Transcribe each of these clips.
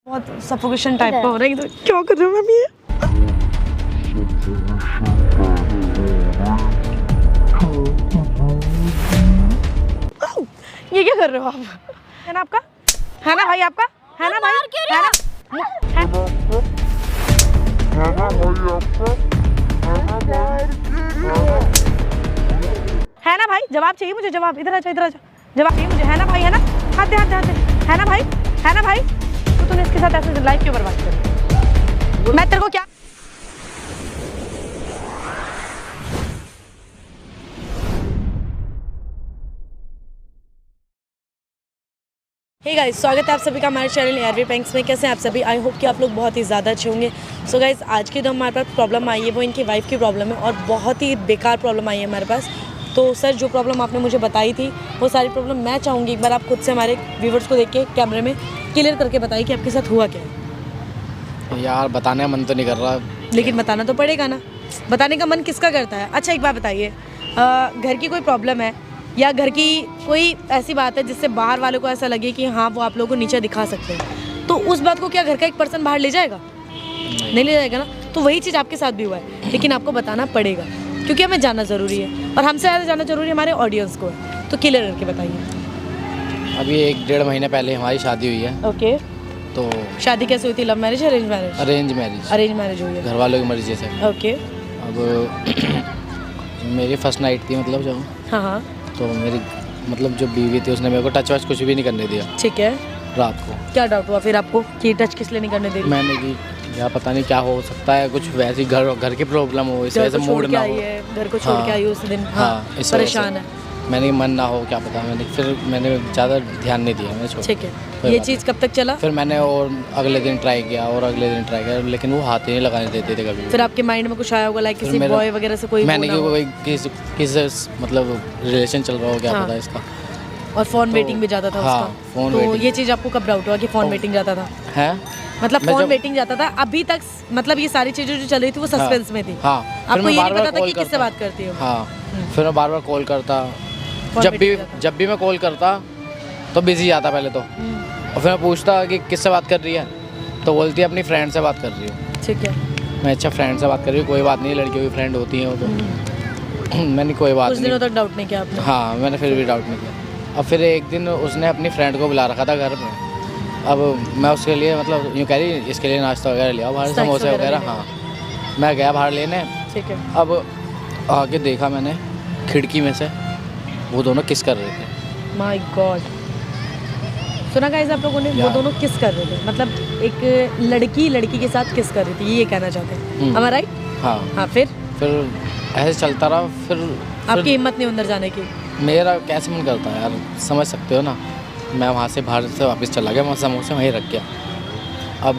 बहुत suffocation type का हो रहा है, तो क्या कर रहे हो मैम ये क्या कर रहे हो आप? है ना आपका, है ना भाई, आपका है ना भाई, है ना भाई, जवाब चाहिए मुझे, जवाब। इधर आ, इधर आ, जवाब चाहिए मुझे। है ना भाई, है ना, हाथ दे, हाथ दे, हाथ दे। है ना भाई, है ना भाई, तो तूने इसके साथ ऐसे लाइफ क्यों बर्बाद कर? मैं तेरे को क्या हे गाइस, स्वागत है आप सभी का हमारे चैनल एयरवे पैंक्स में। कैसे हैं आप सभी? आई होप कि आप लोग बहुत ही ज़्यादा अच्छे होंगे। सो गाइस, आज की जो हमारे पास प्रॉब्लम आई है वो इनकी वाइफ की प्रॉब्लम है और बहुत ही बेकार प्रॉब्लम आई है हमारे पास। तो सर, जो प्रॉब्लम आपने मुझे बताई थी वो सारी प्रॉब्लम मैं चाहूँगी एक बार आप खुद से हमारे व्यूवर्स को देख के कैमरे में क्लियर करके बताइए कि आपके साथ हुआ क्या है। यार बताने का मन तो नहीं कर रहा, लेकिन बताना तो पड़ेगा ना। बताने का मन किसका करता है? अच्छा, एक बात बताइए, घर की कोई प्रॉब्लम है या घर की कोई ऐसी बात है जिससे बाहर वालों को ऐसा लगे कि हाँ वो आप लोगों को नीचे दिखा सकते हैं, तो उस बात को क्या घर का एक पर्सन बाहर ले जाएगा? नहीं ले जाएगा ना। तो वही चीज़ आपके साथ भी हुआ है, लेकिन आपको बताना पड़ेगा क्योंकि हमें जानना ज़रूरी है और हमसे ज़्यादा जानना ज़रूरी हमारे ऑडियंस को है। तो क्लियर करके बताइए। अभी 1-1.5 महीने पहले हमारी शादी हुई है। ओके, तो शादी कैसे हुई थी? Love marriage, arrange marriage? Arrange marriage. Arrange marriage हुई है, घर वालों की मर्जी से। ओके। अब मेरी फर्स्ट नाइट थी, मतलब जब हाँ हाँ, तो मेरी मतलब जो बीवी थी उसने मेरे को टच वच कुछ भी नहीं करने दिया ठीक है। रात को। क्या डाउट हुआ फिर आपको कि टच किस लिए नहीं करने दे रही? मैंने की या पता नहीं क्या हो सकता है, कुछ वैसी घर की प्रॉब्लम हो, इस वजह से मूड ना हो। घर को छोड़ के आई उस दिन, हाँ, इस वजह परेशान से। है, मैंने मन ना हो, क्या पता। मैंने ज़्यादा ध्यान नहीं दिया, मैंने छोड़। ठीक है। ये चीज़ कब तक चला? फिर मैंने और अगले दिन ट्राई किया और अगले दिन ट्राई किया, लेकिन वो हाथ ही नहीं लगाने देते थे कभी। फिर आपके माइंड में कुछ आया होगा, लाइक किसी बॉय वगैरह से कोई मैंने बोला हो? किस मतलब रिलेशन चल रहा हो, क्या हाँ। पता इसका। और फोन तो, वेटिंग भी जाता था हाँ, उसका। फोन तो वेटिंग। ये चीज़ आपको कब डाउट हुआ कि फोन वेटिंग जाता था? है मतलब मैं फोन जब- वेटिंग जाता था अभी तक, मतलब ये सारी चीज़ें जो चल रही थी वो सस्पेंस में थी। हाँ, फिर आपको मैं ये नहीं बार-बार पता था कॉल कि किससे करता। बात करती हो? हाँ, फिर मैं बार बार कॉल करता। फोन जब वेटिंग जाता। भी मैं कॉल करता तो बिजी आता पहले तो, और फिर मैं पूछता कि किससे बात कर रही है, तो बोलती है अपनी फ्रेंड से बात कर रही हूँ। ठीक है। मैं अच्छा फ्रेंड से बात कर रही हूँ, कोई बात नहीं, लड़कियों की फ्रेंड होती हैं वो तो। मैंने कोई बात कुछ नहीं। दिनों तक डाउट नहीं किया आपने? हाँ, मैंने फिर भी डाउट नहीं किया। अब फिर एक दिन उसने अपनी फ्रेंड को बुला रखा था घर में। अब मैं उसके लिए मतलब यूँ कह रही इसके लिए नाश्ता वगैरह लिया बाहर, Snacks समोसे वगैरह वगैरह। हाँ, मैं गया बाहर लेने। ठीक है। अब आगे देखा मैंने खिड़की में से वो दोनों किस कर रहे थे। माय गॉड, सुना गाइस आप लोगों ने? वो दोनों किस कर रहे थे, मतलब एक लड़की के साथ किस कर रही थी, ये कहना चाहते हैं, am I right? हाँ, हाँ, फिर ऐसे चलता रहा। फिर आपकी हिम्मत नहीं अंदर जाने की? मेरा कैसे मन करता है यार, समझ सकते हो ना। मैं वहाँ से बाहर से वापस चला गया, मैं समोसे वहीं रख गया। अब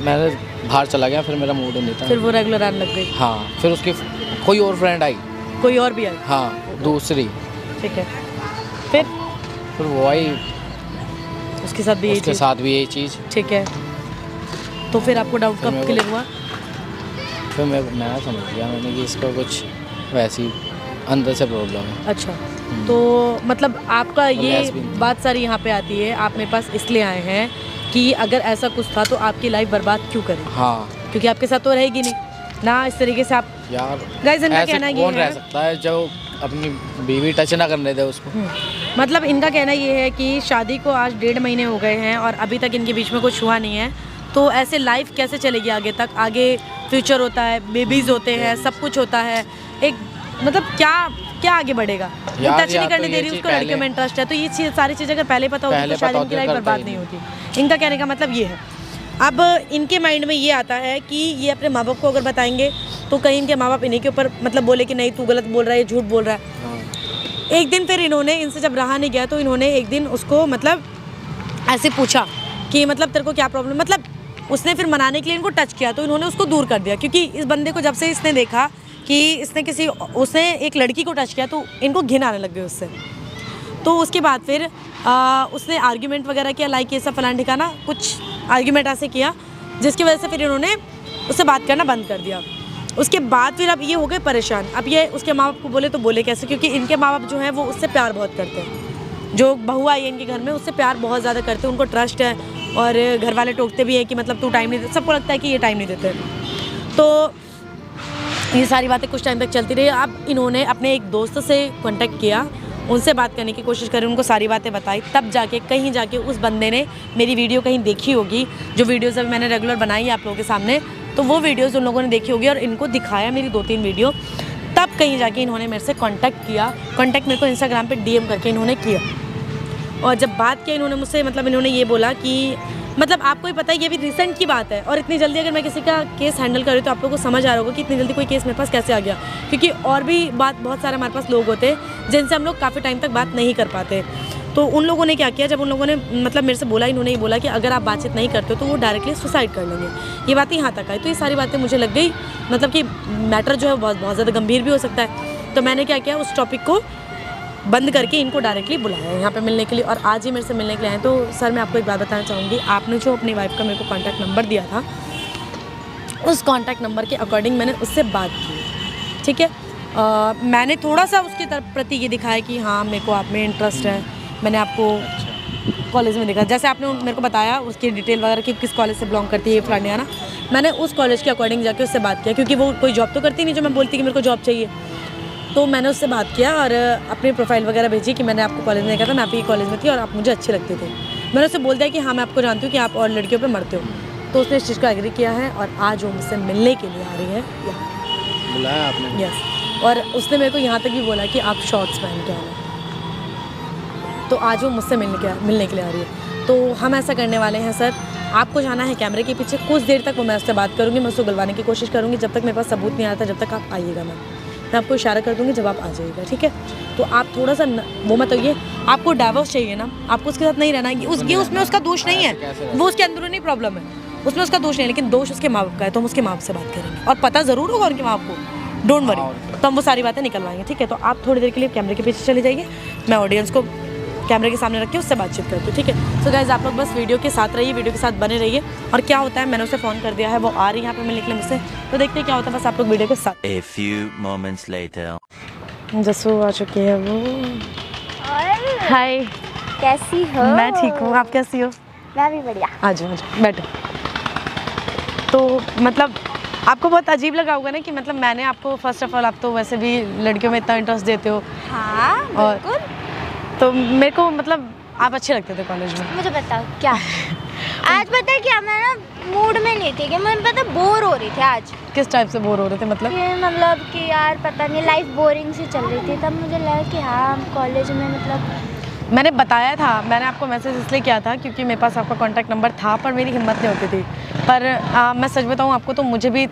मैंने बाहर चला गया, फिर मेरा मूड नहीं था। फिर वो रेगुलर आने लग गई? हाँ, फिर उसकी कोई और फ्रेंड आई। कोई और भी आई? हाँ, दूसरी। ठीक है। फिर वो आई, उसके साथ भी यही उसके चीज़? साथ भी यही चीज़। ठीक है। तो फिर आपको डाउट फिर कब मेरे क्लियर हुआ? फिर मैं समझ गया मैंने कि इसको कुछ वैसी अंदर से प्रॉब्लम है। अच्छा, तो मतलब आपका ये lesbian थी। बात सारी यहाँ पे आती है, आप मेरे पास इसलिए आए हैं कि अगर ऐसा कुछ था तो आपकी लाइफ बर्बाद क्यों करें? हाँ क्योंकि आपके साथ तो रहेगी नहीं ना इस तरीके से आप। यार, गाइस, इनका ऐसे कहना ये कौन है, रह सकता है जो अपनी बीवी टच ना करने दे उसको। मतलब इनका कहना ये है कि शादी को आज 1.5 महीने हो गए हैं और अभी तक इनके बीच में कुछ हुआ नहीं है, तो ऐसे लाइफ कैसे चलेगी आगे तक? आगे फ्यूचर होता है, बेबीज़ होते हैं, सब कुछ होता है, एक मतलब क्या आगे बढ़ेगा? वो यार, टच नहीं या करने तो दे ये रही, चीज़ उसको लड़कियों में इंटरेस्ट है, तो ये चीज़ सारी चीज़ अगर पहले पता होती तो शायद इनकी लाइफ बर्बाद नहीं होती। इनका कहने का मतलब ये है। अब इनके माइंड में ये आता है कि ये अपने माँ बाप को अगर बताएंगे तो कहीं इनके माँ बाप इन्हीं के ऊपर मतलब बोले कि नहीं तू गलत बोल रहा है, झूठ बोल रहा है। हाँ। एक दिन फिर इन्होंने, इनसे जब रहा नहीं गया तो इन्होंने एक दिन उसको मतलब ऐसे पूछा कि मतलब तेरे को क्या प्रॉब्लम, मतलब उसने फिर मनाने के लिए इनको टच किया तो इन्होंने उसको दूर कर दिया, क्योंकि इस बंदे को जब से इसने देखा कि उसने एक लड़की को टच किया तो इनको घिन आने लग गई उससे। तो उसके बाद फिर उसने आर्ग्यूमेंट वगैरह किया, लाइक ये सब फलाना ठिकाना कुछ आर्ग्यूमेंट ऐसे किया जिसकी वजह से फिर इन्होंने उससे बात करना बंद कर दिया। उसके बाद फिर अब ये हो गए परेशान। अब ये उसके माँ बाप को बोले तो बोले कैसे, क्योंकि इनके माँ बाप जो हैं वो उससे प्यार बहुत करते हैं। जो बहू आई है इनके घर में उससे प्यार बहुत ज़्यादा करते हैं, उनको ट्रस्ट है, और घर वाले टोकते भी हैं कि मतलब तू टाइम नहीं देता, सबको लगता है कि ये टाइम नहीं देते। तो ये सारी बातें कुछ टाइम तक चलती रही। अब इन्होंने अपने एक दोस्त से कांटेक्ट किया, उनसे बात करने की कोशिश करी, उनको सारी बातें बताई, तब जाके कहीं जाके उस बंदे ने मेरी वीडियो कहीं देखी होगी, जो वीडियोज़ अभी मैंने रेगुलर बनाई है आप लोगों के सामने, तो वो वीडियोज़ उन लोगों ने देखी होगी और इनको दिखाया मेरी 2-3 वीडियो। तब कहीं जाके इन्होंने मेरे से कांटेक्ट किया, कांटेक्ट मेरे को इंस्टाग्राम पे DM करके इन्होंने किया। और जब बात किया इन्होंने मुझसे, मतलब इन्होंने ये बोला कि मतलब आपको ही पता है ये भी रिसेंट की बात है, और इतनी जल्दी अगर मैं किसी का केस हैंडल करूँ तो आप लोगों को समझ आ रहा होगा कि इतनी जल्दी कोई केस मेरे पास कैसे आ गया, क्योंकि और भी बहुत सारे हमारे पास लोग होते हैं जिनसे हम लोग काफ़ी टाइम तक बात नहीं कर पाते। तो उन लोगों ने क्या किया, जब उन लोगों ने मतलब मेरे से बोला, इन्होंने ये बोला कि अगर आप बातचीत नहीं करते हो तो वो डायरेक्टली सुसाइड कर लेंगे। ये बातें यहाँ तक आई, तो ये सारी बातें मुझे लग गई मतलब कि मैटर जो है बहुत ज़्यादा गंभीर भी हो सकता है। तो मैंने क्या किया, उस टॉपिक को बंद करके इनको डायरेक्टली बुलाया यहाँ पे मिलने के लिए, और आज ही मेरे से मिलने के लिए आए। तो सर मैं आपको एक बात बताना चाहूँगी, आपने जो अपनी वाइफ का मेरे को कॉन्टैक्ट नंबर दिया था, उस कॉन्टैक्ट नंबर के अकॉर्डिंग मैंने उससे बात की, ठीक है। मैंने थोड़ा सा उसकी तरफ प्रति ये दिखाया कि हाँ मेरे को आप में इंटरेस्ट है, मैंने आपको कॉलेज में देखा, जैसे आपने मेरे को बताया उसकी डिटेल वगैरह कि किस कॉलेज से बिलोंग करती है फलाना, मैंने उस कॉलेज के अकॉर्डिंग जाके उससे बात किया, क्योंकि वो कोई जॉब तो करती नहीं जो मैं बोलती कि मेरे को जॉब चाहिए। तो मैंने उससे बात किया और अपनी प्रोफाइल वगैरह भेजी कि मैंने आपको कॉलेज में देखा था, मैं आपकी कॉलेज में थी और आप मुझे अच्छे लगते थे। मैंने उससे बोल दिया कि हाँ मैं आपको जानती हूँ कि आप और लड़कियों पे मरते हो। तो उसने इस चीज़ को एग्री किया है और आज वो मुझसे मिलने के लिए आ रही है यहाँ। बुलाया आपने? यस, और उसने मेरे को यहाँ तक भी बोला कि आप शॉर्ट्स पहन के आना। तो आज वो मुझसे मिलने के लिए आ रही है। तो हम ऐसा करने वाले हैं सर, आपको जाना है कैमरे के पीछे, कुछ देर तक वो मैं उससे बात करूँगी, मैं उसको गलवाने की कोशिश करूँगी, जब तक मेरे पास सबूत नहीं आता, जब तक आप आइएगा मैं आपको इशारा कर दूँगी जब आप आ जाइएगा, ठीक है। तो आप थोड़ा सा वो मत होइए, आपको डाइवोर्स चाहिए ना, आपको उसके साथ नहीं रहना है, उसमें उसका दोष नहीं है, वो उसके अंदरूनी प्रॉब्लम है, उसमें उसका दोष नहीं है, लेकिन दोष उसके माँ बाप का है। तो हम उसके माँ बाप से बात करेंगे और पता ज़रूर होगा उनके माँ बाप को, डोंट वरी। तो हम वो सारी बातें निकलवाएंगे, ठीक है। तो आप थोड़ी देर के लिए कैमरे के पीछे चले जाइए, मैं ऑडियंस को कैमरे के सामने रख के उससे बातचीत करती हूँ, ठीक है। सो गाइस आप लोग बस वीडियो के साथ रहिए, वीडियो के साथ बने रहिए। और क्या होता है, मैंने उसे फ़ोन कर दिया है, वो आ रही है यहाँ पे मिलने के लिए मुझसे, तो देखते हैं क्या होता है। बस आप लोग वीडियो के साथ। A few moments later. जसू आ चुकी है वो। हाय, कैसी हो? मैं ठीक हूँ, आप कैसी हो? मैं भी बढ़िया। आ जाओ बैठो। तो मतलब आपको बहुत अजीब लगा होगा ना कि मतलब मैंने आपको, फर्स्ट ऑफ ऑल आप तो वैसे भी लड़कियों में इतना इंटरेस्ट देते हो। हाँ और बिल्कुल। तो मेरे को मतलब आप अच्छे लगते थे कॉलेज में। मुझे बताओ क्या आज पता है क्या, मैं ना मूड में नहीं थी, कि मैं पता बोर हो रही थी आज। किस टाइप से बोर हो रहे थे मतलब? ये मतलब कि यार पता नहीं लाइफ बोरिंग सी चल रही थी, तब मुझे लगा कि हाँ कॉलेज में मतलब मैंने बताया था, मैंने आपको मैसेज इसलिए किया था क्योंकि मेरे पास आपका कॉन्टैक्ट नंबर था, पर मेरी हिम्मत नहीं होती थी। पर मैं सच बताऊँ आपको, तो मुझे भी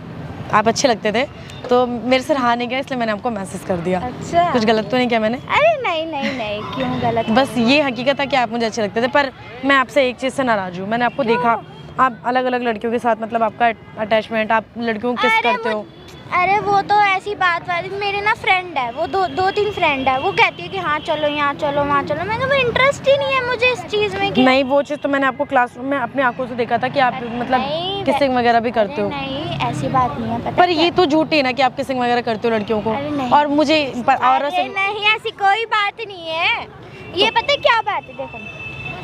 आप अच्छे लगते थे, तो मेरे से रहा नहीं गया, इसलिए मैंने आपको मैसेज कर दिया। अच्छा, कुछ गलत तो नहीं किया मैंने? अरे नहीं क्यों गलत? बस ये हकीकत है कि आप मुझे अच्छे लगते थे, पर मैं आपसे एक चीज़ से नाराज़ हूँ। मैंने आपको देखा, आप अलग अलग लड़कियों के साथ मतलब आपका अटैचमेंट, आप लड़कियों को किस करते हो। अरे वो तो ऐसी बात वाली, मेरे ना फ्रेंड है, वो दो तीन फ्रेंड है, वो कहती है कि हाँ चलो यहाँ चलो वहाँ चलो, मैंने वो इंटरेस्ट ही नहीं है मुझे इस चीज़ में कि नहीं, वो चीज़ तो मैंने आपको क्लासरूम में अपनी आंखों से देखा था कि आप मतलब किसिंग वगैरह भी करते हो। नहीं ऐसी बात नहीं है, पता पर ये तो झूठ है ना कि आप किसिंग वगैरह करते हो लड़कियों को। और मुझे और नहीं ऐसी कोई बात नहीं है। ये पता है क्या बात है, देखो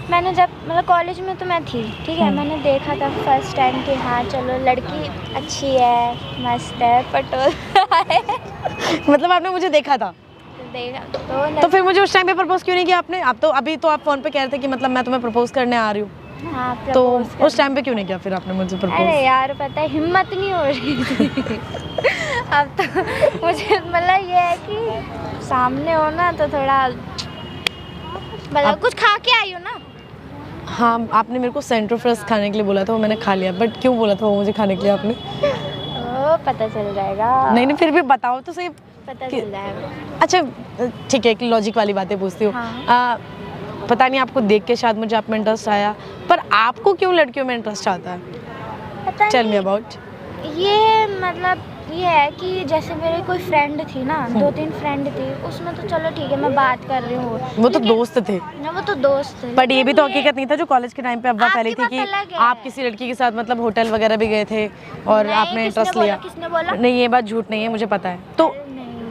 मैंने जब मतलब कॉलेज में तो मैं थी, ठीक है, मैंने देखा था फर्स्ट टाइम कि हाँ चलो लड़की अच्छी है, मस्त है, पटोल मतलब आपने मुझे देखा था, देखा तो फिर मुझे उस टाइम पे प्रपोज क्यों नहीं किया आपने? आप तो अभी तो आप फोन पे कह रहे थे कि मतलब मैं तुम्हें प्रपोज करने आ रही हूँ। हाँ, तो उस टाइम पे क्यों नहीं किया फिर आपने मुझे प्रपोज? अरे यार पता है हिम्मत नहीं हो रही थी अब तो मुझे मतलब ये है कि सामने हो ना तो थोड़ा मतलब कुछ खा के आई हो ना। हाँ, आपने मेरे को सेंट्रो फ्रेश खाने के लिए बोला था, वो मैंने खा लिया, बट क्यों बोला था वो मुझे खाने के लिए आपने? ओ पता चल जाएगा। नहीं फिर भी बताओ तो सही। पता चल जाएगा। अच्छा ठीक है, एक लॉजिक वाली बातें पूछती हूँ। हाँ। पता नहीं आपको देख के शायद मुझे आप में इंटरेस्ट आया, पर आपको क्यों लड़कियों में इंटरेस्ट आता है? पता टेल मी अबाउट। ये मतलब ये है कि जैसे मेरे कोई फ्रेंड थी ना, 2-3 फ्रेंड थी, उसमें तो चलो ठीक है मैं बात कर रही हूँ, वो तो दोस्त थे ना, वो तो दोस्त थे। बट ये भी तो हकीकत नहीं था जो कॉलेज के टाइम पे अफवाह फैली थी कि अलग है। आप किसी लड़की के साथ मतलब होटल वगैरह भी गए थे और आपने इंटरेस्ट लिया। किसने बोला? नहीं, ये बात झूठ नहीं है, मुझे पता है। तो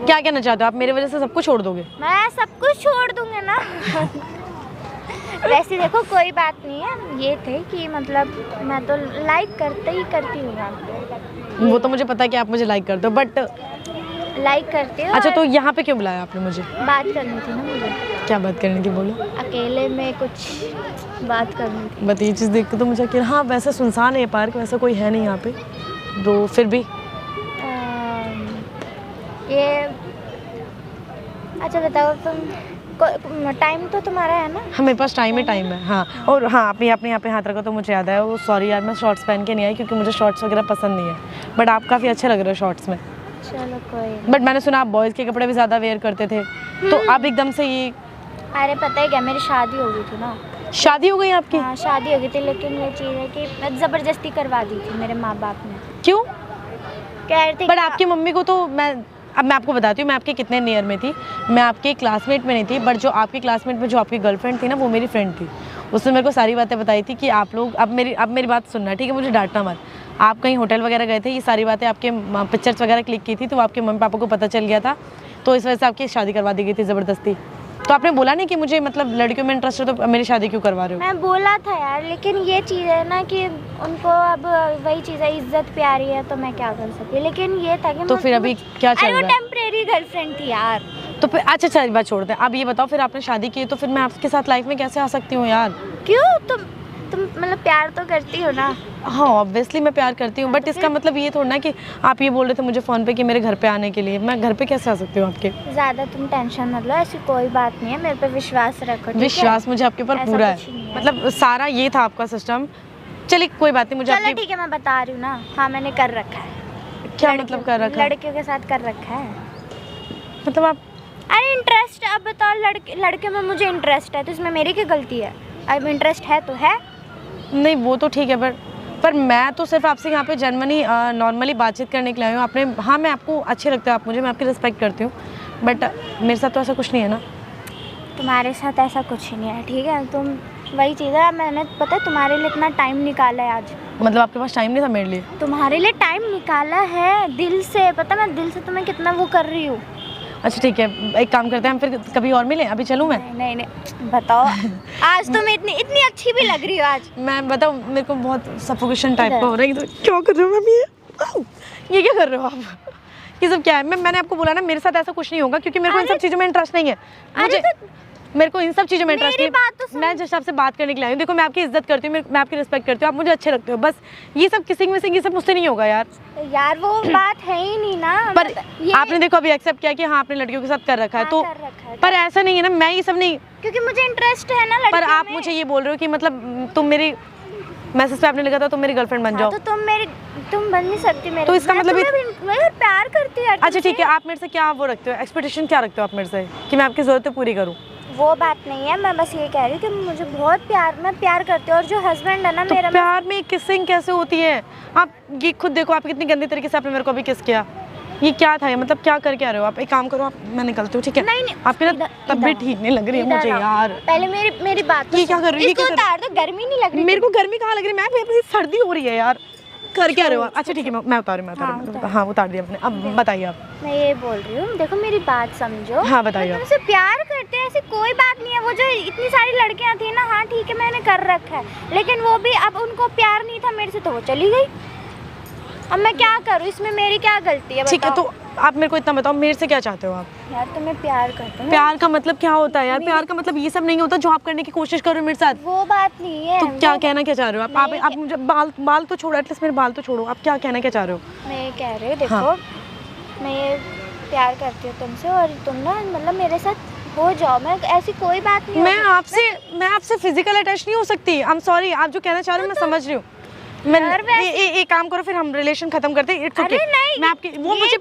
क्या कहना चाहते हो आप? मेरे वजह से सब कुछ छोड़ दोगे? मैं सब कुछ छोड़ दूंगी ना वैसे देखो कोई बात नहीं है, ये थे कि मतलब मैं तो लाइक करती हूँ आपको। वो तो मुझे पता है कि आप मुझे लाइक करते हो, बट लाइक करते हो। अच्छा और तो यहाँ पे क्यों बुलाया आपने मुझे? बात करनी थी ना मुझे, क्या बात करनी थी, बोलो। अकेले में कुछ बात करनी थी। बट ये चीज़ देख के तो मुझे कि हाँ वैसे सुनसान है ये पार्क, वैसा कोई है नहीं यहाँ पे, तो फिर भी ये अच्छा बताओ तुम, टाइम तो तुम्हारा है ना? हाँ मेरे पास टाइम है हाँ। और हाँ आपने यहाँ पे हाथ रखा तो मुझे याद आया, वो सॉरी यार मैं शॉर्ट्स पहन के नहीं आई क्योंकि मुझे शॉर्ट्स वगैरह पसंद नहीं है, बट आप काफ़ी अच्छे लग रहे हो शॉर्ट्स में। चलो कोई। बट मैंने सुना आप बॉयज़ के कपड़े भी ज़्यादा वेयर करते थे, तो आप एकदम से ये। अरे पता है क्या, मेरी शादी हो गई थी ना। शादी हो गई आपकी? हाँ शादी हो गई थी, लेकिन ये चीज़ है कि ज़बरदस्ती करवा दी थी मेरे माँ बाप ने। क्यों? कह रहे थे बट आपकी मम्मी को तो अब मैं आपको बताती हूँ मैं आपके कितने नियर में थी। मैं आपके क्लासमेट में नहीं थी, बट जो आपकी क्लासमेट में जो आपकी गर्लफ्रेंड थी ना वो मेरी फ्रेंड थी। उसने मेरे को सारी बातें बताई थी कि आप लोग अब मेरी बात सुनना ठीक है, मुझे डांटना मत। आप कहीं होटल वगैरह गए थे, ये सारी बातें आपके पिक्चर्स वगैरह क्लिक की थी, तो आपके मम्मी पापा को पता चल गया था, तो इस वजह से आपकी शादी करवा दी गई थी ज़बरदस्ती। तो आपने बोला नहीं कि मुझे मतलब लड़कियों में इंटरेस्ट है तो मेरी शादी क्यों करवा रहे हो? मैं बोला था यार, लेकिन ये चीज़ है ना कि उनको अब वही चीज़ है, इज्जत प्यारी है तो मैं क्या कर सकती। लेकिन ये था कि तो फिर अभी क्या चल रहा है? टेम्परेरी गर्लफ्रेंड थी यार। तो फिर अच्छा चल बात छोड़ दें, अब ये बताओ फिर आपने शादी की तो फिर मैं आपके साथ लाइफ में कैसे आ सकती हूँ यार? क्यों? तुम मतलब प्यार तो करती हो ना? हाँ ऑब्वियसली मैं प्यार करती हूँ, बट इसका मतलब ये थोड़ा ना कि आप ये बोल रहे थे मुझे फ़ोन पे कि मेरे घर पे आने के लिए, मैं घर पे कैसे आ सकती हूँ आपके? ज़्यादा तुम टेंशन मत लो, ऐसी कोई बात नहीं है, मेरे पे विश्वास रखो। ठीक है? विश्वास मुझे आपके ऊपर ऐसा पूरा कुछ है, नहीं है। मतलब सारा ये था आपका सिस्टम। चलिए कोई बात नहीं, मुझे चलो आपकी ठीक है, मैं बता रही हूँ ना। हाँ मैंने कर रखा है। क्या मतलब कर रखा है? लड़कियों के साथ कर रखा है। मतलब आप अरे इंटरेस्ट, अब बताओ लड़के में मुझे इंटरेस्ट है तो इसमें मेरी क्या गलती है? अब इंटरेस्ट है तो है। नहीं वो तो ठीक है, पर मैं तो सिर्फ आपसे यहाँ पे जनरली नॉर्मली बातचीत करने के लिए आई हूँ। आपने हाँ मैं आपको अच्छे लगते हो आप मुझे, मैं आपकी रिस्पेक्ट करती हूँ, बट मेरे साथ तो ऐसा कुछ नहीं है ना। तुम्हारे साथ ऐसा कुछ नहीं है ठीक है। तुम वही चीज़ है, मैंने पता है तुम्हारे लिए इतना टाइम निकाला है आज। मतलब आपके पास टाइम नहीं था मेरे लिए? तुम्हारे लिए टाइम निकाला है दिल से, पता मैं दिल से तुम्हें कितना वो कर रही हूँ। अच्छा ठीक है, एक काम करते हैं हम फिर कभी और मिलें, अभी चलूँ मैं? नहीं बताओ। आज तुम इतनी अच्छी भी लग रही हो आज। मैं बताऊँ मेरे को बहुत सफोकेशन टाइप का हो रहा है, तो क्या कर रहे हो मैम? ये क्या कर रहे हो आप? ये सब क्या है? मैंने आपको बोला ना मेरे साथ ऐसा कुछ नहीं होगा, क्योंकि मेरे को इन सब चीज़ों में इंटरेस्ट नहीं है। मुझे मेरे को इन सब चीज़ों में इंटरेस्ट नहीं। मैं जिस आपसे बात करने के लिए आई हूँ, देखो मैं आपकी इज्जत करती हूँ, मैं आपकी रिस्पेक्ट करती हूँ, आप मुझे अच्छे लगते हो, बस ये सब किसिंग विसिंग ये सब मुझसे नहीं होगा यार। यार वो बात है ही नहीं ना। पर आपने देखो अभी एक्सेप्ट किया कि हाँ आपने लड़कियों के साथ कर रखा है, तो पर ऐसा नहीं है ना, मैं ये सब नहीं, क्योंकि मुझे इंटरेस्ट है ना लड़कियों पर आप मुझे ये बोल रहे हो कि मतलब तुम मेरी मैसेज पे आपने लिखा था तुम मेरी गर्लफ्रेंड बन जाओ। तो तुम बन नहीं सकती मेरे। तो इसका मतलब मैं प्यार करती हूँ। अच्छा ठीक है, आप मेरे से क्या वो रखते हो, एक्सपेक्टेशन क्या रखते हो आप मेरे से कि मैं आपकी ज़रूरतें पूरी करूँ? वो बात नहीं है, मैं बस ये कह रही हूँ कि मुझे बहुत मैं प्यार करती हूँ, और जो हस्बैंड है ना तो मेरा। प्यार में किसिंग कैसे होती है? आप ये खुद देखो, आप कितनी गंदी तरीके से आपने मेरे को अभी किस किया, ये क्या था? ये मतलब क्या करके आ रहे हो आप? एक काम करो आप, मैं निकलती हूँ ठीक है? नहीं आपकी ना तबीयत ठीक नहीं लग रही है मुझे यार। पहले मेरी बात ये क्या कर रही है? इसको उतार दो, गर्मी नहीं लग रही? मेरे को गर्मी कहाँ लग रही है? मैं सर्दी हो रही है यार, कर क्या रहे हो? अच्छा ठीक है मैं उतार रही हूँ। हाँ उतार दिया मैंने, अब बताइए आप। मैं ये बोल रही हूँ, देखो मेरी बात समझो। हाँ बताइए। मैं तुमसे प्यार करते हैं, ऐसी कोई बात नहीं है। वो जो इतनी सारी लड़कियां थी ना, हाँ ठीक है मैंने कर रखा है, लेकिन वो भी अब उनको प्यार नहीं था मेरे से तो वो चली गई। अब मैं क्या करूँ, इसमें मेरी क्या गलती है? ठीक है, तो आप मेरे को इतना बताओ मेरे से क्या चाहते हो आप? यार तुम्हें प्यार करते हो। प्यार का मतलब क्या होता है यार? प्यार का मतलब ये सब नहीं होता जो आप करने की कोशिश कर रहे हो मेरे साथ। वो बात नहीं है। तो क्या कहना क्या चाह रहे हो आप मुझे बाल तो छोड़ो, एटलीस्ट मेरे बाल तो छोड़ो। आप क्या कहना क्या चाह रहे हो? मैं ये कह रही हूँ, देखो हाँ। मैं ये प्यार करती हूँ तुमसे, और तुम ना मतलब मेरे साथ हो जाओ। मैं ऐसी कोई बात नहीं। मैं आपसे फिजिकल अटैच नहीं हो सकती। आई एम सॉरी, आप जो कहना चाह रहे हो मैं समझ रही हूँ। एक काम करो फिर हम रिलेशन खत्म करते हैं। It's okay. मैं आपकी वो मुझे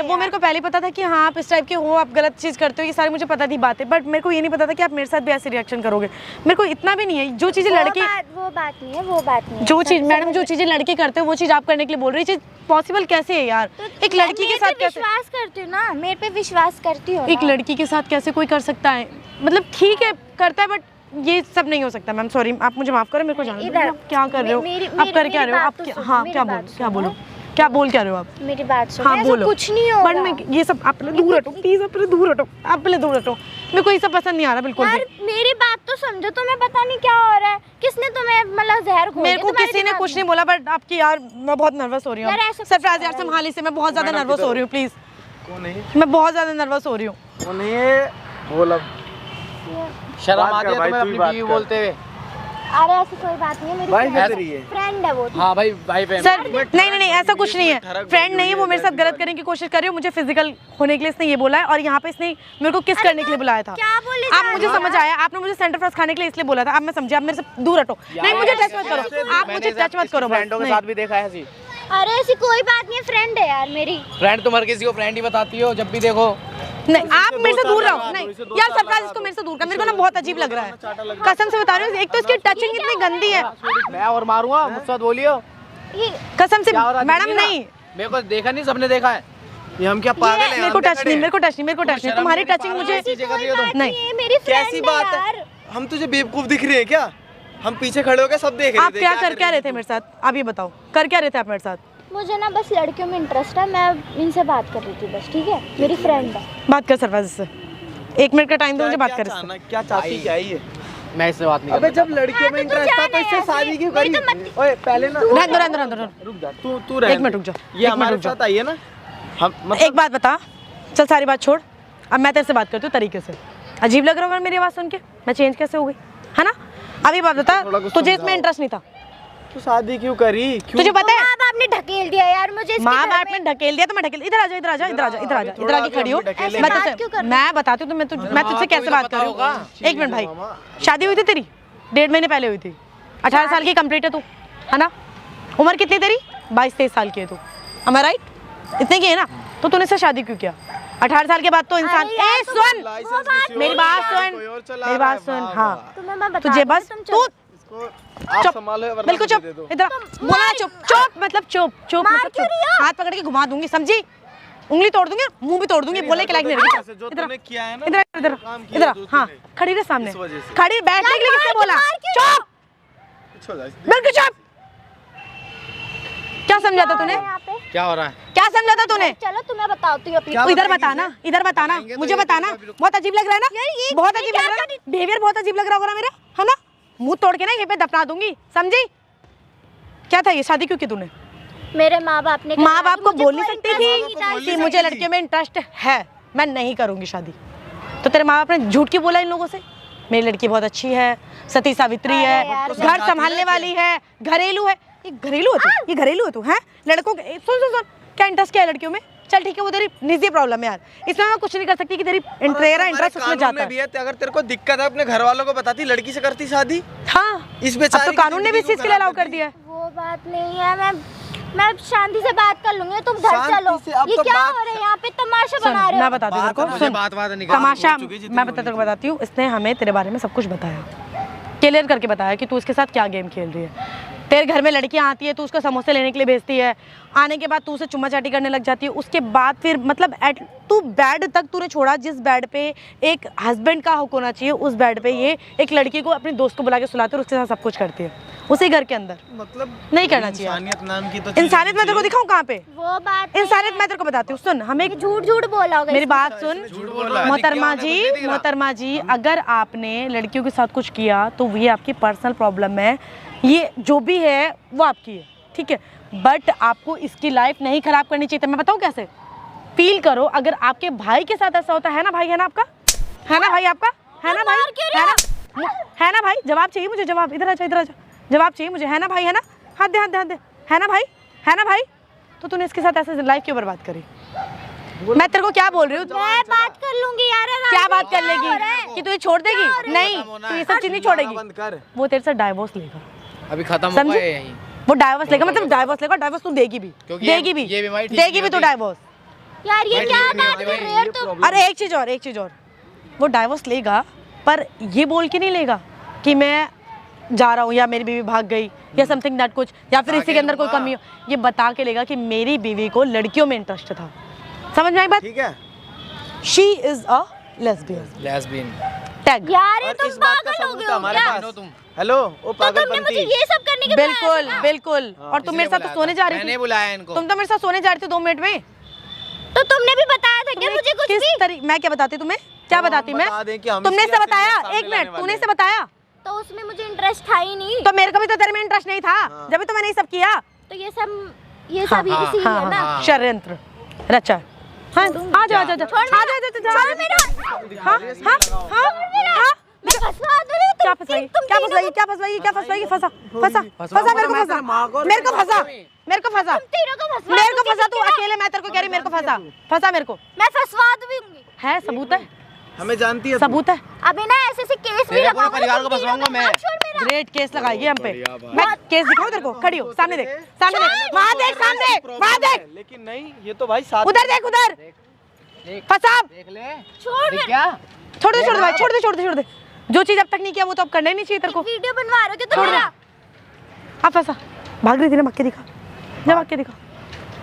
वो मेरे को पहले पता था कि हाँ आप इस टाइप के हो, आप गलत चीज़ करते हो, ये सारी मुझे पता थी बातें, बट मेरे को ये नहीं पता था कि आप मेरे साथ भी ऐसे रिएक्शन करोगे। मेरे को इतना भी नहीं है। जो चीज़ें लड़के वो बात नहीं है। जो चीज़ मैडम जो चीज़ें लड़के करते हो वो चीज़ आप करने के लिए बोल रही है, चीज़ पॉसिबल कैसे है यार? एक लड़की के साथ कैसे विश्वास करती हो ना? मेरे पे विश्वास करती हो? एक लड़की के साथ कैसे कोई कर सकता है? मतलब ठीक है करता है, बट ये सब नहीं हो सकता। मैम सॉरी, आप मुझे माफ करो, मेरे को जाना दो। आप क्या कर रहे हो? आप कर क्या रहे हो? आप हाँ क्या बोलो? क्या बोल क्या रहे हो आप? मेरी बात सुनो, हाँ ऐसा बोलो। कुछ नहीं होगा। बट मैं ये सब आप पहले दूर हटो प्लीज, आप पहले दूर हटो, आप पहले दूर हटो, मेरे को ये सब पसंद नहीं आ रहा बिल्कुल यार भी। मेरी बात तो समझो, तुम्हें पता नहीं क्या हो रहा है, किसने तुम्हें मतलब जहर घोल मेरे दिया को तुम्हारे किसी ने दिमाग कुछ में? नहीं बोला, बट आपकी यार मैं बहुत नर्वस हो रही यार हूँ। ऐसा कुछ सरफराज नहीं यार है। संभाली से, मैं बहुत ज्यादा नर्वस हो रही हूँ प्लीज, कौन है? मैं बहुत ज्यादा नर्वस हो रही हूँ। कौन है ये? बोल अब। शर्म बात आती कर है भाई, तुम्हें तू ही अपनी बात बीवी कर। बोलते हुए? अरे ऐसी कोई बात नहीं है, मेरी भाई क्या ऐसा- तेरी है? फ्रेंड है वो। हाँ भाई भाई बहन। सर नहीं ऐसा कुछ नहीं है, फ्रेंड नहीं है वो, मेरे साथ गलत करने की कोशिश कर रही हो, मुझे फिजिकल होने के लिए इसने ये बोला है, और यहाँ पे इसने मेरे को किस करने के लिए बुलाया था। क्या बोले आप जा मुझे रहे हो समझ आया, आपने मुझे सेंटर फ्राइज खाने के लिए इसलिए बोला था, अब मैं समझी, आप मेरे से दूर हटो, नहीं मुझे टच मत करो, आप मुझे टच मत करो, फ्रेंडों के बस साथ नहीं। भी देखा है ऐसी? अरे ऐसी कोई बात नहीं है, फ्रेंड है यार मेरी। फ्रेंड तुम हर किसी को फ्रेंड ही बताती हो जब भी देखो। नहीं आप मेरे से दो दूर साल रहो, लगा, नहीं इसे दो यार साल सरप्राइज लगा इसको दो। मेरे से दूर कर, मेरे को ना बहुत अजीब लग रहा है, कसम से बता रही हूँ, एक तो इसकी टचिंग इतनी गंदी है, मैं और मारूंगा, मुझसे बोलियो। ये कसम से क्या हो रहा है? मैडम दिखी ना? नहीं, मेरे को देखा नहीं, सबने देखा है। ये हम क्या पागल हैं? मेरे को टच नहीं, मेरे को टच नहीं, मेरे को टच नहीं, तुम्हारी टचिंग मुझे ऐसी चीजें कर कोई रही हो तुम। बात नहीं। नहीं है, मेरी कैसी फ्रेंड बात है है? यार। हम तुझे बेवकूफ दिख रहे हैं क्या? हम पीछे खड़े होकर सब देख रहे आप थे। क्या कर क्या रहे थे मेरे साथ, आप ये बताओ, कर क्या रहे थे आप मेरे साथ? मुझे ना बस लड़कियों में इंटरेस्ट है, मैं इनसे बात कर रही थी बस, ठीक है, मेरी फ्रेंड है। बात कर सरफराज से, 1 मिनट का टाइम दो मुझे बात कर इससे। क्या चाहती क्या है ये? मैं इससे बात नहीं अबे करता। जब लड़कियों में हाँ, तो तू इंटरेस्ट था तो जाना इससे है शादी क्यों वही करी? तो मत- ओए पहले ना रहने दो, रुक जा, तू रह। एक मिनट रुक जा, ये एक मिनट हमारे रुक जा। साथ आई है ना, हम एक बात बता, चल सारी बात छोड़, अब मैं तेरे से बात करती हूँ तरीके से। अजीब लग रहा होगा मेरी आवाज़ सुन के, मैं चेंज कैसे हो गई, है ना? अब ये बात बता, थोड़ा कुछ तुझे इसमें समझाओ। इंटरेस्ट नहीं था, तू शादी क्यों करी? क्यों? तुझे पता है? माँ बाप ने ढकेल दिया यार मुझे इसके माँ घर बाप में। ने ढकेल दिया तो मैं ढकेल, इधर आ जा, इधर आ जा, इधर आ जा, इधर आ जा, इधर आके खड़ी हो, ऐसे मैं बात तुझसे क्यों कर रही मैं बताती हूँ तो मैं तुझसे कैसे बात कर रही हूँ। एक मिनट भाई, शादी हुई थी तेरी 1.5 महीने पहले हुई थी, 18 साल की कंप्लीट है तू, है ना? उम्र कितनी तेरी? 22-23 साल की है तू, am I right? इतने की है ना? तो तूने इससे शादी क्यों किया? 18 साल के बाद तो इंसान, अरे यार, ए तो सुन लाइसेंस किसी मेरी और बात का है, सुन, कोई और चला मेरी रहा बात है, सुन, वाह, हाँ वाह। तुम्हें मैं बता तुझे दूँ, बस तुम तू इसको आप चुप, संभालो वरना बिल्कुल मुझे चुप, दे दो। इधर बोला चुप चुप मतलब चुप चुप मार मतलब क्यों चुप, रही हो? हाथ पकड़ के घुमा दूंगी, समझी? उंगली तोड़ दूंगी, मुंह भी तोड़ दूंगी, बोले के लायक नहीं जो रही। तूने किया है ना, इधर इधर काम किया इधर जो हाँ, तूने, खड़ी रह सामने, इस वजह से। खड़ी बैठने के लिए किसने बोला? चुप, पीछे हो जा, इसलिए। बिल्कुल चुप। क्या समझा था तूने? यहाँ पे क्या हो रहा है? क्या समझा था तूने? चलो तुम्हें बताओ तू अपनी क्या इधर बताएंगे बताना, इधर बताना, बताएंगे तो मुझे ये बताना, देखो अभी बहुत अजीब लग रहा है ना, ये बहुत ये अजीब क्या लग रहा है कर ना, बिहेवियर बहुत अजीब लग रहा होगा ना मेरा, है ना? मुंह तोड़ के ना ये पे दफना दूंगी, समझी? क्या था ये, शादी क्यों की तूने? मेरे माँ बाप ने माँ बाप को मुझे बोल नहीं कोई सकती interest थी नहीं था कि इसमें। मुझे लड़कियों में इंटरेस्ट है, मैं नहीं करूंगी शादी, तो तेरे माँ बाप ने झूठ क्यों बोला इन लोगों से? मेरी लड़की बहुत अच्छी है, सती सावित्री अरे है, यार, घर संभालने वाली है, घरेलू है, ये घरेलू है तू, ये घरेलू है तू, हैं? लड़कों के सुन सुन सुन, क्या इंटरेस्ट क्या है लड़कियों में? चल ठीक है, वो तेरी निजी प्रॉब्लम है यार, इसमें मैं कुछ नहीं कर सकती कि तेरी तेरा हमारे इंटरेस्ट उसमें कानून जाता में भी है। है, अगर तेरे को दिक्कत है अपने घर वालों को बताती, लड़की से करती शादी। हाँ, इस अब बेचारी तो की कानून ने भी इस जिंदगी चीज के लिए को अलाउ खराब कर दिया है। वो बात नहीं है, मैं शांति से बात कर लूंगी, तुम घर शांति चलो। से, अब ये तो क्या बात- हो रहा है यहाँ पे, तमाशा सुन, बना रहे मैं हो? बताती हूँ बात तेरे को, मुझे सुन, बात नहीं करनी। तमाशा हो चुकी जितनी मैं होनी तेरे को थी। बताती हूँ, इसने हमें तेरे बारे में सब कुछ बताया, क्लियर करके बताया कि तू इसके साथ क्या गेम खेल रही है। तेरे घर में लड़कियां आती है, तू उसको समोसे लेने के लिए भेजती है, आने के बाद तू उसे चुम्मा चाटी करने लग जाती है, उसके बाद फिर मतलब तू बेड तक तूने छोड़ा जिस बेड पे एक हस्बैंड का हक होना चाहिए, उस बेड पे ये एक लड़की को अपनी दोस्त को बुला के सुलाती है और उसके साथ सब कुछ करती है उसी घर के अंदर। मतलब नहीं करना चाहिए। इंसानियत नाम की तो चीज़ इंसानियत मैं तेरे को दिखाऊं कहाँ पे? वो बात इंसानियत मैं तेरे को बताती हूँ, सुन, हमें नहीं, झूठ झूठ बोला होगा मेरी इसमें। बात सुन झूठ बोल रहा है। मोहतरमा दिख रहा है, जी, मोहतरमा जी, अगर आपने लड़कियों के साथ कुछ किया तो ये आपकी पर्सनल प्रॉब्लम है, ये जो भी है वो आपकी है, ठीक है, बट आपको इसकी लाइफ नहीं खराब करनी चाहिए। तो मैं बताऊँ कैसे? फील करो, अगर आपके भाई के साथ ऐसा होता है ना भाई, है ना आपका, है ना भाई आपका, है ना भाई, है ना भाई, जवाब चाहिए मुझे, जवाब, इधर आ जा, इधर आ जा, जवाब चाहिए मुझे, है ना भाई, है ना, हाथ दे हाथ दे हाथ दे, है ना भाई, है ना भाई, तो तूने इसके साथ ऐसे लाइफ क्यों बर्बाद करी? मैं तेरे को क्या बोल रही हूँ, मैं बात कर लूंगी यार, आराम क्या से। बात कर क्या हो रहा है? लेगी कि तू ये छोड़ देगी? नहीं, तू ये सब चीज नहीं छोड़ेगी, बंद कर। वो तेरे से डाइवोर्स लेगा, अभी खत्म हो समझे? गए यहीं। वो डाइवोर्स लेगा, मतलब डाइवोर्स लेगा, डाइवोर्स तू देगी भी, क्योंकि देगी भी, ये बीमारी ठीक देगी नहीं भी तू होती। डाइवोर्स। यार ये भाई, क्या ठीक नहीं बात होती कर भाई, रहे हो तुम? अरे एक चीज और, वो डाइवोर्स लेगा पर ये बोल के नहीं लेगा कि मैं जा रहा हूँ या मेरी बीवी भाग गई या समथिंग दैट कुछ, या फिर इसी के अंदर कोई कमी हो, ये बता के लेगा कि मेरी बीवी को लड़कियों में इंटरेस्ट था। समझ में आई बात? ठीक है, she is a lesbian. Lesbian. Tag. यार ये और तुम इस बात का पागल हो सबूत गए है हो हमारे क्या? पास। हेलो वो तो तुमने मुझे पागलपंती। ये सब करने के बिल्कुल बिल्कुल। और तुम मेरे साथ तो सोने जा रही मैंने थी, बुलाया इनको। तुम तो मेरे साथ सोने जा रही थी 2 मिनट में। तो तुमने भी बताया था क्या मुझे कुछ किस भी? तरीके, मैं क्या बताती तुम्हें, क्या अब हम बताती मैं? बता दें कि हम तुमने इसकी इससे असलियत बताया, सामने 1 लाने मिनट, वाले तूने हैं। इससे बताया तो उसमें मुझे इंटरेस्ट था ही नहीं। तो मेरे को भी तो तेरे में इंटरेस्ट नहीं था, हाँ। जब भी तो मैंने ये सब किया। तो ये सब इसी हाँ है ना। हाँ, षड्यंत्र रचा। हाँ आ जा आ जा आ जा छोड़ मेरा, आ जा आ जा छोड़ मेरा। हाँ हाँ हाँ, मैं फंसा दूंगी क्या फंसाई, क्या फंसाई, क्या फंसाई, क्या फंसाई? फंसा फंसा फंसा, मेरे को फंसा, मेरे को फंसा, मेरे को फंसा, तीनों को फंसवा मेरे को दूंगी, फंसा। तू क्या? अकेले, मैं तेरे को कह रही, मेरे को फंसा फंसा, मेरे को मैं फंसवा दूंगी। है, सबूत है, हमें जानती है तू। सबूत है। अभी ना ऐसे केस भी तेरे पूरे लगाऊंगा, परिवार को तुम तीनों फंसवाऊंगा मैं। हाथ छोड़ मेरा। ग्रेट केस लगाएगी हम पे। मैं केस दिखाऊं तेरे को? खड़ी हो, सामने देख, सामने देख, वहां देख, सामने वहां देख, लेकिन नहीं, ये तो भाई साथ उधर देख, उधर फंसा। देख ले छोड़ देख मेरा। क्या छोड़ दे छोड़ दे भाई, छोड़ दे छोड़ दे छोड़ दे। जो चीज अब तक नहीं किया वो तो अब करना ही नहीं चाहिए तेरे को। वीडियो बनवा रहे हो क्या तुम छोड़ दे। मेरा? अब फंसा, भाग रही थी ना, भाग के दिखा, जा भाग के दिखा।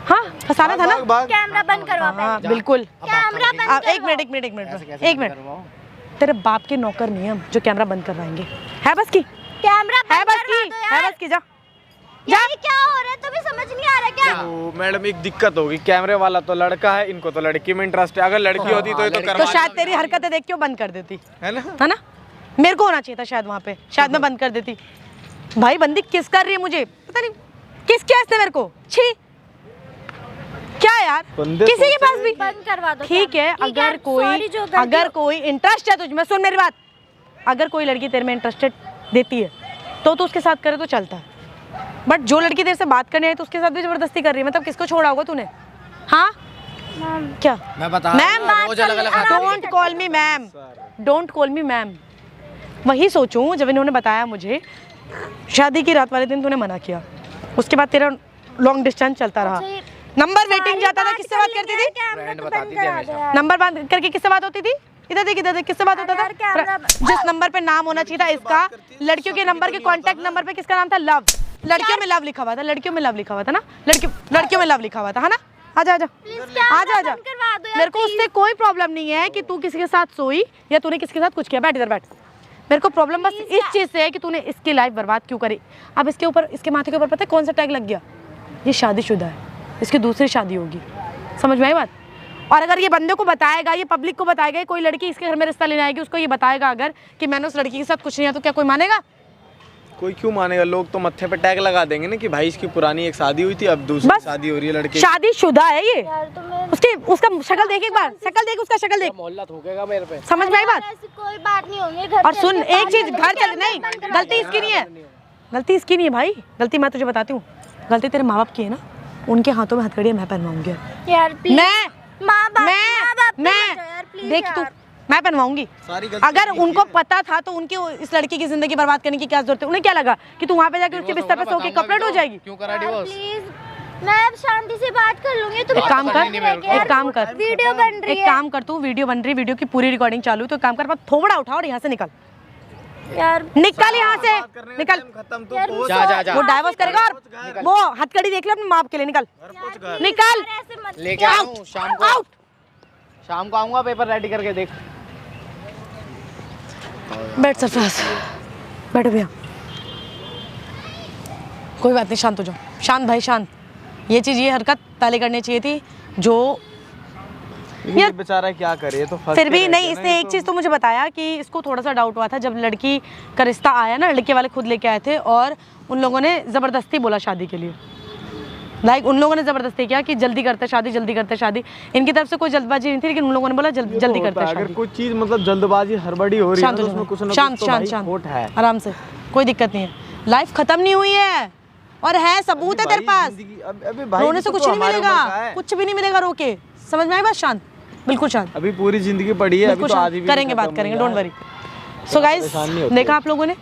हाँ फंसाना था ना। भाग, भाग। कैमरा बंद करवा हाँ पहले। बिल्कुल। कैमरा बंद अब एक करवाओ। मिनट एक मिनट एक मिनट एक मिनट, तेरे बाप के नौकर नहीं हम जो कैमरा बंद करवाएंगे। है बस की, कैमरा है बंद बस करवा की, दो है यार। बस की, जा। ये क्या हो रहा है, तुम्हें समझ नहीं आ रहा क्या? ओ, मैडम एक दिक्कत होगी, कैमरे वाला तो लड़का है, इनको तो लड़की में इंटरेस्ट है। अगर लड़की होती तो ये तो तो करवा शायद तेरी हरकतें देख के वो बंद कर देती, है ना। है ना? मेरे को होना चाहिए था शायद वहाँ पे, शायद मैं बंद कर देती। भाई बंदी किस कर रही है, मुझे पता नहीं किस किया इसने मेरे को। छी, क्या यार, बंदे किसी के सोच पास भी बंद करवा दो ठीक है। कैमरा। अगर है, कोई sorry जो गलती अगर कोई इंटरेस्ट है तुझमें, सुन मेरी बात, अगर कोई लड़की तेरे में इंटरेस्टेड देती है तो तू उसके साथ करे तो चलता है, बट जो लड़की तेरे से बात करने आई तो उसके साथ भी जबरदस्ती कर रही है, मतलब किसको छोड़ा होगा तूने? हाँ क्या मैं बता मैम, रोज अलग अलग don't call me ma'am, don't call me ma'am. वही सोचूं जब इन्होंने बताया मुझे, शादी की रात वाले दिन तूने मना किया, उसके बाद तेरा लॉन्ग डिस्टेंस चलता रहा, अच्छा, नंबर वेटिंग जाता था, किससे बात करती थी? कैमरा तो बताती बंद थी करा हमेशा। दो यार। नंबर बंद करके किससे बात होती थी? इधर देख किससे बात होता यार, कैमरा था? जिस नंबर पे नाम होना चाहिए था इसका, लड़कियों के नंबर के कांटेक्ट नंबर पे किसका नाम था? लव। लड़कियों में लव लिखा हुआ था, लड़कियों में लव लिखा हुआ था ना, लड़कियों में लव लिखा हुआ था, है ना? आजा आजा आजा आजा, बंद करवा दो यार, मेरे को उससे कोई प्रॉब्लम नहीं है कि तू किसी के साथ सोई या तूने किसी के साथ कुछ किया। बैठ इधर बैठ। मेरे को प्रॉब्लम बस इस चीज़ से है कि तूने इसकी लाइफ बर्बाद क्यों करी। अब इसके ऊपर, इसके माथे के ऊपर पता है कौन सा टैग लग गया? ये शादीशुदा है, इसकी दूसरी शादी होगी। समझ में आई बात? और अगर ये बंदे को बताएगा, ये पब्लिक को बताएगा, कोई लड़की इसके घर में रिश्ता लेने आएगी, उसको ये बताएगा अगर कि मैंने उस लड़की के साथ कुछ नहीं है, तो क्या कोई मानेगा? कोई क्यों मानेगा, लोग तो मत्थे पे टैग लगा देंगे ना कि भाई इसकी पुरानी एक शादी हुई थी, अब दूसरी बस शादी हो रही है लड़के की। शादीशुदा है ये। यार तुम्हें उसकी उसका शक्ल देख एक बार, शक्ल देख, उसका शक्ल देख, मोहल्ला थूकेगा मेरे पे। समझ में आई बात? ऐसी कोई बात नहीं होगी घर और चल सुन के एक बात चीज, करेंगे, घर चल कैमरा नहीं, बंद करवा गलती दो। इसकी नहीं है, गलती इसकी नहीं है भाई, गलती मैं तुझे बताती हूँ, गलती तेरे माँ बाप की है ना। उनके हाथों में हथकड़ियाँ मैं पहनवाऊंगी यार प्लीज, मैं माँ बाप पे मैं मत जाओ यार, प्लीज देख तू, यार। मैं पहनवाऊंगी। सारी गलती अगर इनकी उनको है। पता था तो उनकी इस लड़की की जिंदगी बर्बाद करने की क्या जरूरत है? उन्हें क्या लगा कि तू वहाँ पे जाके उसके बिस्तर पे सो के कपलेट हो जाएगी? क्यों करा यार डिवोर्स? प्लीज, मैं अब शांति से बात कर लूंगी। तुम एक काम कर, एक काम कर, वीडियो बन रही एक है काम कर, तू वीडियो बन रही, वीडियो की पूरी रिकॉर्डिंग चालू है, तो एक काम कर, बस थोड़ा उठा और यहाँ से निकल, यार। निकल यहाँ से, बात करने का निकल। टाइम खत्म, तू यार, पहुंच जा जा जा वो डाइवोर्स करेगा और वो हथकड़ी देख ले अपने माँ बाप के लिए। निकल घर पहुंच गए। निकल, यार, ऐसे मत लेके आउट आऊँ शाम को, आउट। शाम को आऊंगा पेपर रेडी करके देख। बैठ सरफराज, बैठो भैया, कोई बात नहीं, शांत हो जाओ, शांत भाई शांत। ये चीज़, ये हरकत पहले करनी चाहिए थी जो ये बेचारा क्या करे, ये तो फंस फिर के भी रह नहीं, गया ना, इसने ये एक चीज़ तो मुझे बताया कि इसको थोड़ा सा डाउट हुआ था जब लड़की का रिश्ता आया ना, लड़के वाले खुद लेके आए थे और उन लोगों ने ज़बरदस्ती बोला शादी के लिए, लाइक उन लोगों ने ज़बरदस्ती किया कि जल्दी करते शादी, जल्दी करते शादी। इनकी तरफ से कोई जल्दबाजी नहीं थी, लेकिन उन लोगों ने बोला ये तो जल्दी होता करते है। अगर शादी। कोई चीज मतलब जल्दबाजी हड़बड़ी हो रही है शांत ना, हो तो उसमें कुछ जाओ, ना शांत कुछ तो भाई शांत खोट है। शांत, आराम से, कोई दिक्कत नहीं है, लाइफ खत्म नहीं हुई है और है सबूत है तेरे पास, अबे भाई रोने से कुछ नहीं मिलेगा, कुछ भी नहीं मिलेगा रोके। समझ में आई बात? शांत, बिल्कुल शांत, अभी पूरी जिंदगी पड़ी है, अभी बिल्कुल तो शांत, आधी भी करेंगे, नहीं बात खत्म करेंगे, हुई डोंट है। वरी। सो गाइस, परेशान नहीं होते। देखा आप लोगों ने,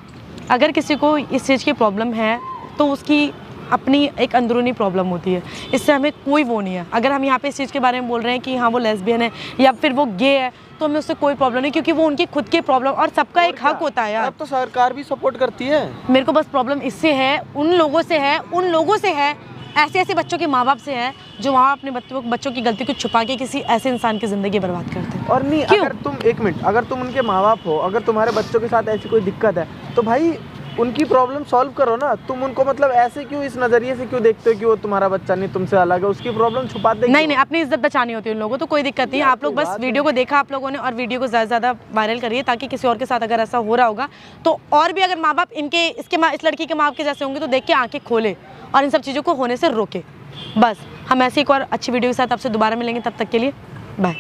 अगर किसी को इस चीज़ की प्रॉब्लम है तो उसकी अपनी एक अंदरूनी प्रॉब्लम होती है, इससे हमें कोई वो नहीं है। अगर हम यहाँ पे इस चीज़ के बारे में बोल रहे हैं कि हाँ वो लेस्बियन है या फिर वो गे है, तो हमें उससे कोई प्रॉब्लम नहीं, क्योंकि वो उनकी खुद की प्रॉब्लम, और सबका एक हक होता है यार। अब तो सरकार भी सपोर्ट करती है। मेरे को बस प्रॉब्लम इससे है, उन लोगों से है, ऐसे ऐसे बच्चों के माँ बाप से है जो वहाँ अपने बच्चों की गलती को छुपा के किसी ऐसे इंसान की ज़िंदगी बर्बाद करते हैं। और नहीं क्यों? अगर तुम एक मिनट, अगर तुम उनके माँ बाप हो, अगर तुम्हारे बच्चों के साथ ऐसी कोई दिक्कत है तो भाई उनकी प्रॉब्लम सॉल्व करो ना। तुम उनको मतलब ऐसे क्यों, इस नज़रिए से क्यों देखते हो कि वो तुम्हारा बच्चा नहीं तुमसे अलग है, उसकी प्रॉब्लम छुपाते नहीं क्यों? नहीं, अपनी इज्जत बचानी होती है उन लोगों को, तो कोई दिक्कत नहीं है। आप लोग बस वीडियो को देखा आप लोगों ने, और वीडियो को ज़्यादा से ज़्यादा वायरल करिए, ताकि किसी और के साथ अगर ऐसा हो रहा होगा तो और भी अगर माँ बाप इनके इस लड़की के माँ बाप के जैसे होंगे तो देख के आंखें खोले और इन सब चीज़ों को होने से रोके। बस हम ऐसी एक और अच्छी वीडियो के साथ आपसे दोबारा मिलेंगे, तब तक के लिए बाय।